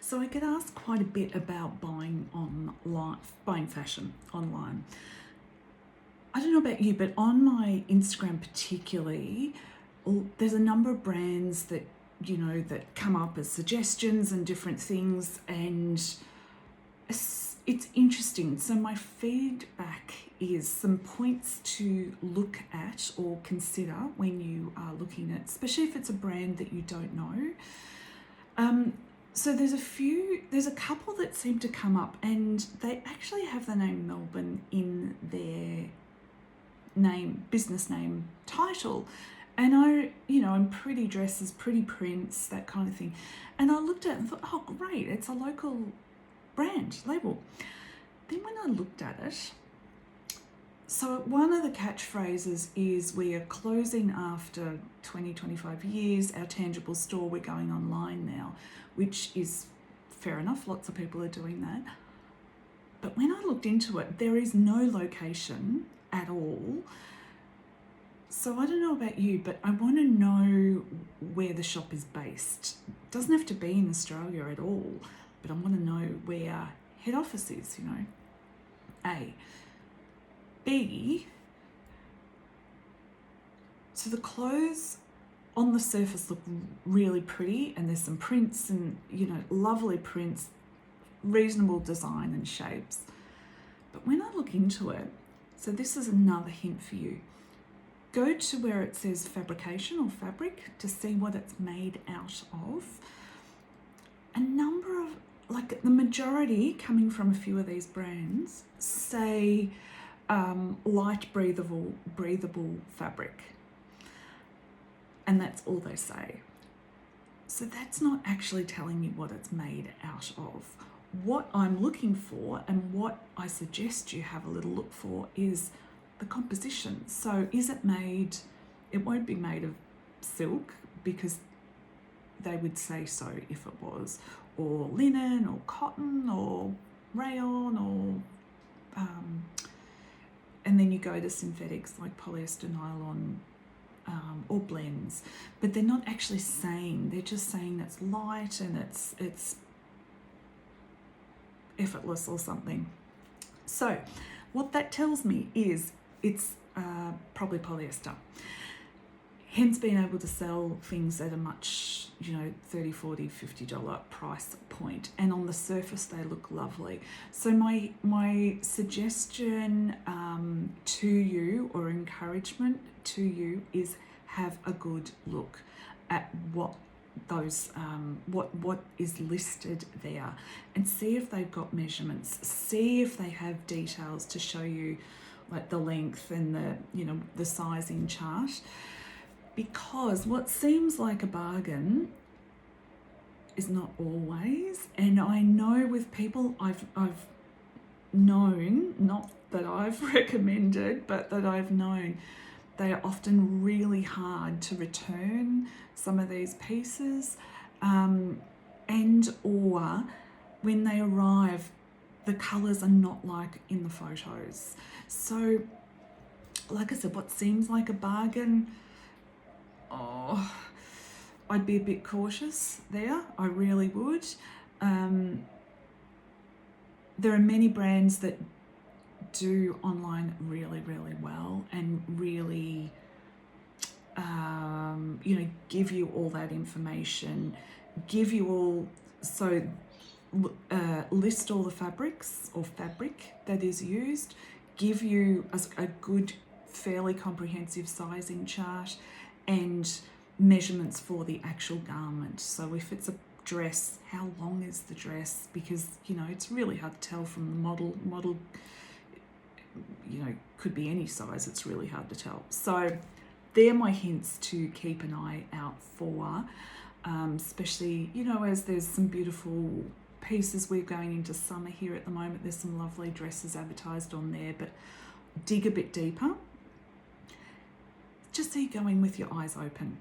So I get asked quite a bit about buying online, buying fashion online. I don't know about you, but on my Instagram particularly, there's a number of brands that that come up as suggestions and different things, and it's interesting. So my feedback is some points to look at or consider when you are looking at, especially if it's a brand that you don't know. So there's a couple that seem to come up, and they actually have the name Melbourne in their business name title. And I'm pretty dresses, pretty prints, that kind of thing. And I looked at it and thought, oh great, it's a local brand label. Then when I looked at it, so one of the catchphrases is, we are closing after 25 years, our tangible store, we're going online now, which is fair enough, lots of people are doing that. But when I looked into it, there is no location at all. So I don't know about you, but I want to know where the shop is based. It doesn't have to be in Australia at all, but I want to know where head office is, A. B, so the clothes on the surface look really pretty, and there's some prints and, lovely prints, reasonable design and shapes. But when I look into it, so this is another hint for you. Go to where it says fabrication or fabric to see what it's made out of. A number of, the majority coming from a few of these brands say light breathable fabric. And that's all they say. So that's not actually telling me what it's made out of. What I'm looking for, and what I suggest you have a little look for, is the composition. So is it made, it won't be made of silk, because they would say so if it was, or linen or cotton or rayon, or and then you go to synthetics like polyester, nylon, or blends, but they're not actually saying, they're just saying it's light and it's effortless or something. So what that tells me is it's probably polyester, hence being able to sell things at a much, $30, $40, $50 price point, and on the surface they look lovely. So my suggestion to you, or encouragement to you, is have a good look at what those what is listed there, and see if they've got measurements, see if they have details to show you, like the length and the sizing chart. Because what seems like a bargain is not always. And I know with people I've known, not that I've recommended, but that I've known, they are often really hard to return some of these pieces, and or when they arrive, the colours are not like in the photos. So like I said, what seems like a bargain, I'd be a bit cautious there. I really would. There are many brands that do online really, really well, and really, give you all that information, give you all, list all the fabrics or fabric that is used, give you a good, fairly comprehensive sizing chart, and measurements for the actual garment. So if it's a dress, how long is the dress? Because it's really hard to tell from the model could be any size. It's really hard to tell. So they're my hints to keep an eye out for, especially as there's some beautiful pieces. We're going into summer here at the moment. There's some lovely dresses advertised on there, but dig a bit deeper. Just so you go in with your eyes open.